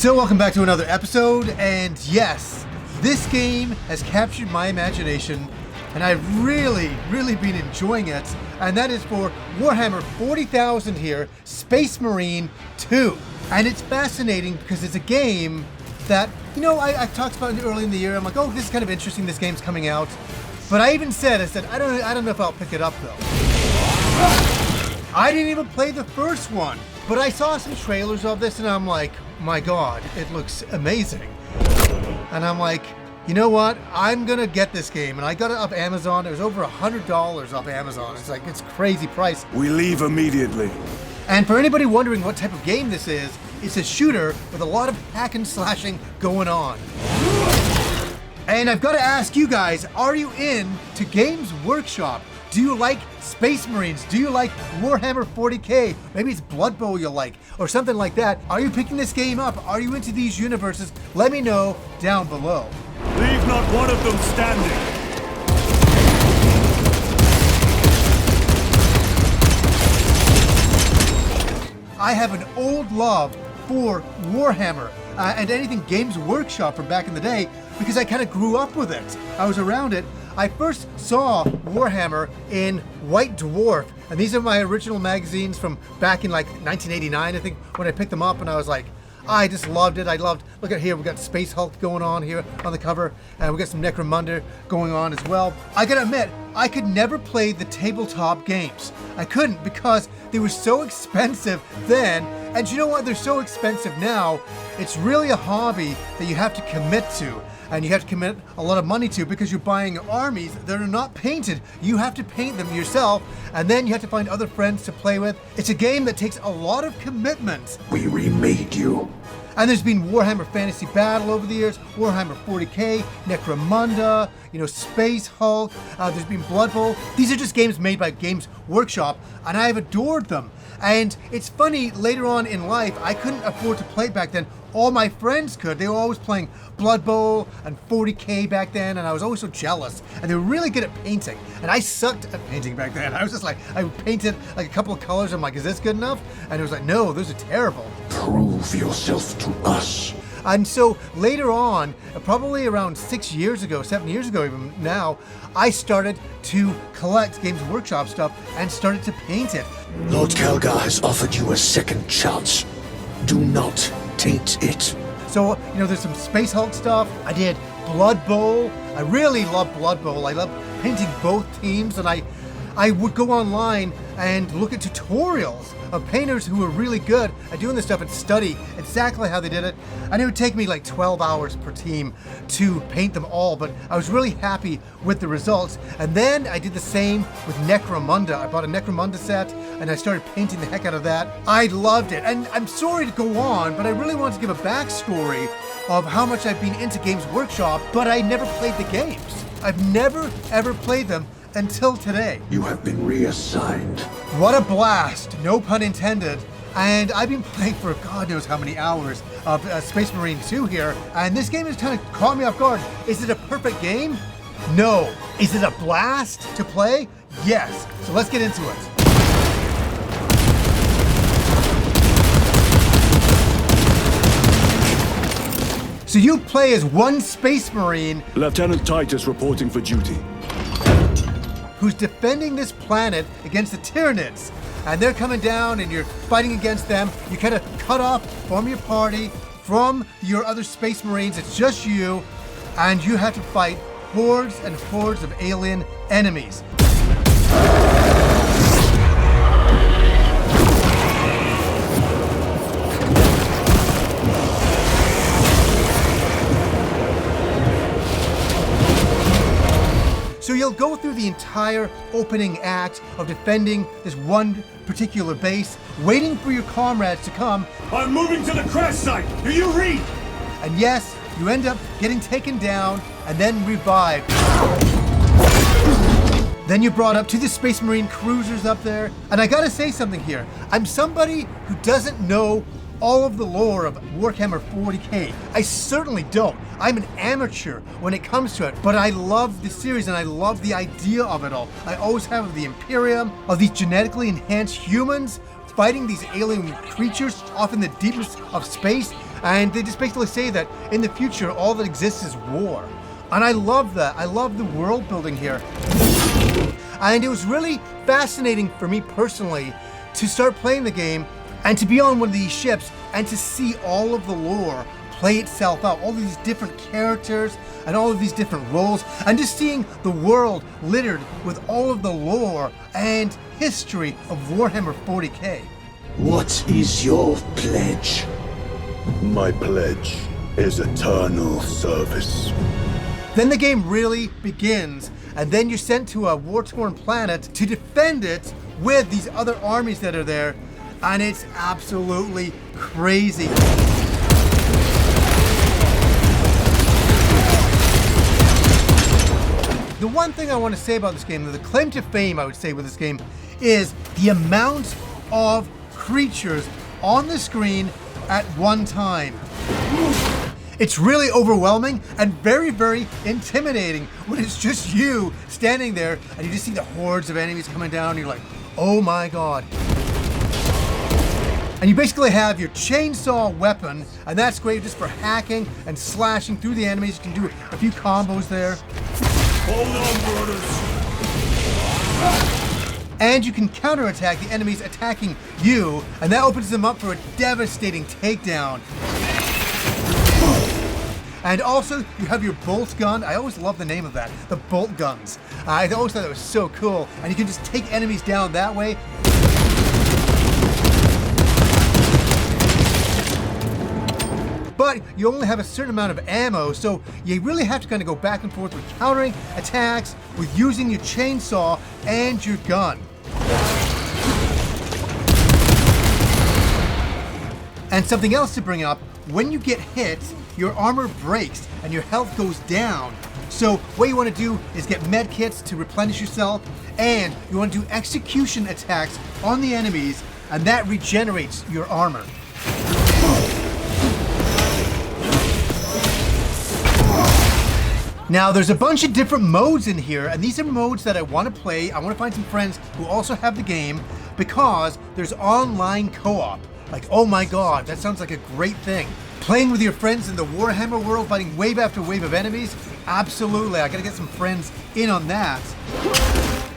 So welcome back to another episode, and yes, this game has captured my imagination, and I've really been enjoying it, and that is for Warhammer 40,000 here, Space Marine 2. And it's fascinating because it's a game that, you know, I talked about it early in the year. I'm like, oh, this is kind of interesting, this game's coming out. But I even said, I don't know if I'll pick it up though. I didn't even play the first one, but I saw some trailers of this and I'm like, my God, it looks amazing. And I'm like, you know what? I'm gonna get this game. And I got it off Amazon. It was over $100 off Amazon. It's like, it's crazy price. We leave immediately. And for anybody wondering what type of game this is, it's a shooter with a lot of hack and slashing going on. And I've got to ask you guys, are you into Games Workshop? Do you like Space Marines? Do you like Warhammer 40k? Maybe it's Blood Bowl you like, or something like that. Are you picking this game up? Are you into these universes? Let me know down below. Leave not one of them standing. I have an old love for Warhammer and anything Games Workshop from back in the day because I kind of grew up with it. I was around it. I first saw Warhammer in White Dwarf, and these are my original magazines from back in like 1989, I think, when I picked them up, and I was like, I just loved it. Look at here, we got Space Hulk going on here on the cover, and we got some Necromunda going on as well. I gotta admit, I could never play the tabletop games. I couldn't because they were so expensive then, and you know what? They're so expensive now. It's really a hobby that you have to commit to. And you have to commit a lot of money to because you're buying armies that are not painted. You have to paint them yourself, and then you have to find other friends to play with. It's a game that takes a lot of commitment. We remade you. And there's been Warhammer Fantasy Battle over the years, Warhammer 40k, Necromunda, you know, Space Hulk, there's been Blood Bowl. These are just games made by Games Workshop, and I've adored them. And it's funny, later on in life, I couldn't afford to play back then. All my friends could. They were always playing Blood Bowl and 40k back then, and I was always so jealous. And they were really good at painting, and I sucked at painting back then. I was just like, I painted like a couple of colors, I'm like, is this good enough? And it was like, no, those are terrible. Prove yourself to us. And so later on, probably around 7 years ago even now, I started to collect Games Workshop stuff and started to paint it. Lord Calgar has offered you a second chance. Do not taint it. So, you know, there's some Space Hulk stuff. I did Blood Bowl. I really love Blood Bowl. I love painting both teams, and I would go online and look at tutorials of painters who were really good at doing this stuff and study exactly how they did it. And it would take me like 12 hours per team to paint them all, but I was really happy with the results. And then I did the same with Necromunda. I bought a Necromunda set and I started painting the heck out of that. I loved it. And I'm sorry to go on, but I really want to give a backstory of how much I've been into Games Workshop, but I never played the games. I've never ever played them until today. You have been reassigned. What a blast, no pun intended. And I've been playing for God knows how many hours of Space Marine 2 here, and this game has kind of caught me off guard. Is it a perfect game? No. Is it a blast to play? Yes. So let's get into it. So you play as one Space Marine, Lieutenant Titus reporting for duty, who's defending this planet against the Tyranids. And they're coming down and you're fighting against them. You kind of cut off from your party, from your other Space Marines. It's just you, and you have to fight hordes and hordes of alien enemies. So you'll go through the entire opening act of defending this one particular base, waiting for your comrades to come. I'm moving to the crash site. Do you read? And yes, you end up getting taken down and then revived. Then you're brought up to the Space Marine cruisers up there. And I gotta say something here. I'm somebody who doesn't know all of the lore of Warhammer 40k. I certainly don't. I'm an amateur when it comes to it, but I love the series and I love the idea of it all. I always have the Imperium, of these genetically enhanced humans fighting these alien creatures off in the deepness of space. And they just basically say that in the future, all that exists is war. And I love that. I love the world building here. And it was really fascinating for me personally to start playing the game and to be on one of these ships and to see all of the lore play itself out, all of these different characters and all of these different roles, and just seeing the world littered with all of the lore and history of Warhammer 40k. What is your pledge? My pledge is eternal service. Then the game really begins, and then you're sent to a war-torn planet to defend it with these other armies that are there, and it's absolutely crazy. The one thing I want to say about this game, the claim to fame I would say with this game, is the amount of creatures on the screen at one time. It's really overwhelming and very, very intimidating when it's just you standing there and you just see the hordes of enemies coming down and you're like, oh my god. And you basically have your chainsaw weapon, and that's great just for hacking and slashing through the enemies. You can do a few combos there. Hold on, brothers. And you can counterattack the enemies attacking you, and that opens them up for a devastating takedown. And also, you have your bolt gun. I always love the name of that, the bolt guns. I always thought that was so cool. And you can just take enemies down that way. But you only have a certain amount of ammo, so you really have to kind of go back and forth with countering attacks, with using your chainsaw and your gun. And something else to bring up, when you get hit, your armor breaks and your health goes down. So what you want to do is get med kits to replenish yourself, and you want to do execution attacks on the enemies, and that regenerates your armor. Now there's a bunch of different modes in here, and these are modes that I want to play. I want to find some friends who also have the game, because there's online co-op. Like, oh my god, that sounds like a great thing. Playing with your friends in the Warhammer world, fighting wave after wave of enemies? Absolutely, I gotta get some friends in on that.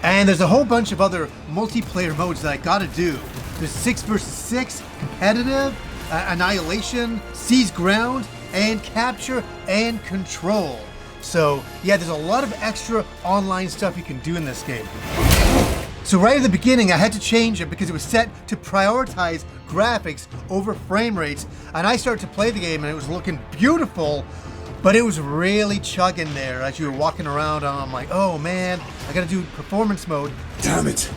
And there's a whole bunch of other multiplayer modes that I gotta do. There's 6 versus 6, competitive, annihilation, seize ground, and capture and control. So yeah, there's a lot of extra online stuff you can do in this game. So right at the beginning, I had to change it because it was set to prioritize graphics over frame rates. And I started to play the game and it was looking beautiful, but it was really chugging there as you were walking around. And I'm like, oh man, I gotta do performance mode. Damn it.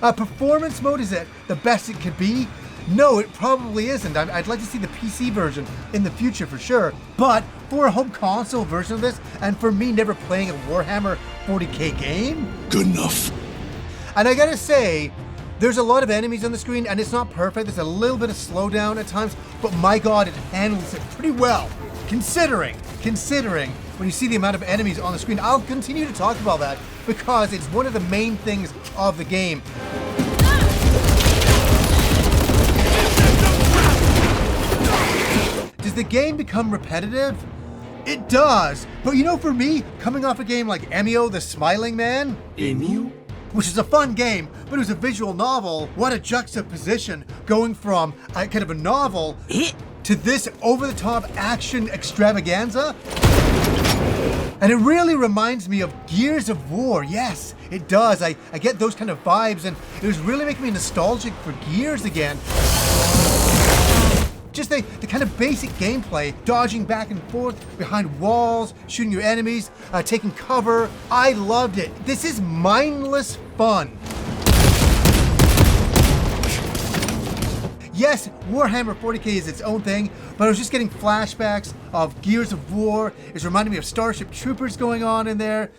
Performance mode, is it the best it could be? No, it probably isn't. I'd like to see the PC version in the future for sure. But for a home console version of this, and for me never playing a Warhammer 40k game, Good enough. and I gotta say, there's a lot of enemies on the screen and it's not perfect. There's a little bit of slowdown at times, but my god, it handles it pretty well. Considering when you see the amount of enemies on the screen. I'll continue to talk about that because it's one of the main things of the game. Does the game become repetitive? It does, but you know, for me, coming off a game like Emio the Smiling Man, which is a fun game, but it was a visual novel, what a juxtaposition going from a kind of a novel to this over-the-top action extravaganza. And it really reminds me of Gears of War. Yes, it does. I get those kind of vibes, and it was really making me nostalgic for Gears again. Just the kind of basic gameplay, dodging back and forth behind walls, shooting your enemies, taking cover. I loved it. This is mindless fun. Yes, Warhammer 40k is its own thing, but I was just getting flashbacks of Gears of War. It's reminding me of Starship Troopers going on in there.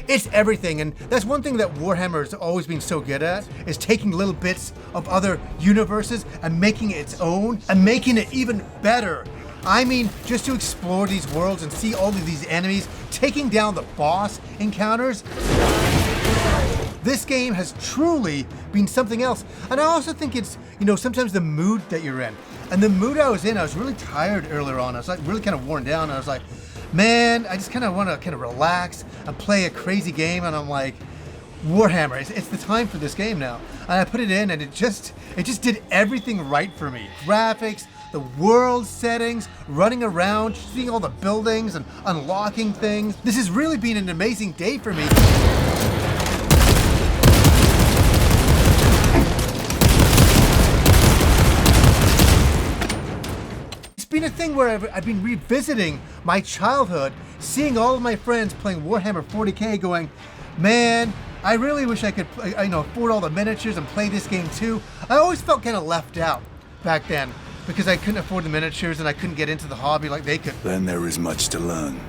It's everything, and that's one thing that Warhammer has always been so good at, is taking little bits of other universes and making it its own, and making it even better. I mean, just to explore these worlds and see all of these enemies, taking down the boss encounters. This game has truly been something else. And I also think it's, you know, sometimes the mood that you're in. And the mood I was in, I was really tired earlier on. I was like really kind of worn down. I was like, man, I just kind of want to kind of relax and play a crazy game. And I'm like, Warhammer, it's the time for this game now. And I put it in, and it just did everything right for me. Graphics, the world settings, running around, seeing all the buildings and unlocking things. This has really been an amazing day for me. It's been a thing where I've been revisiting my childhood, seeing all of my friends playing Warhammer 40k, going, man, I really wish I could, afford all the miniatures and play this game too. I always felt kind of left out back then because I couldn't afford the miniatures and I couldn't get into the hobby like they could. Then there is much to learn.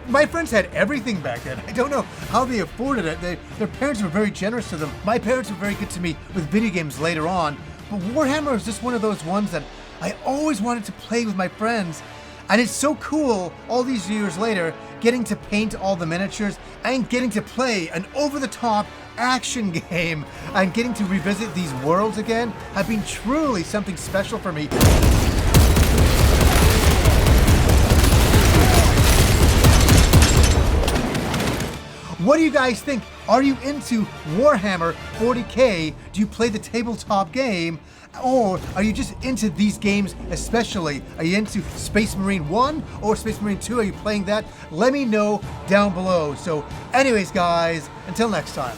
My friends had everything back then. I don't know how they afforded it. Their parents were very generous to them. My parents were very good to me with video games later on. But Warhammer is just one of those ones that I always wanted to play with my friends. And it's so cool, all these years later, getting to paint all the miniatures and getting to play an over-the-top action game and getting to revisit these worlds again have been truly something special for me. What do you guys think? Are you into Warhammer 40k? Do you play the tabletop game? Or are you just into these games especially? Are you into Space Marine 1 or Space Marine 2? Are you playing that? Let me know down below. So anyways, guys, until next time.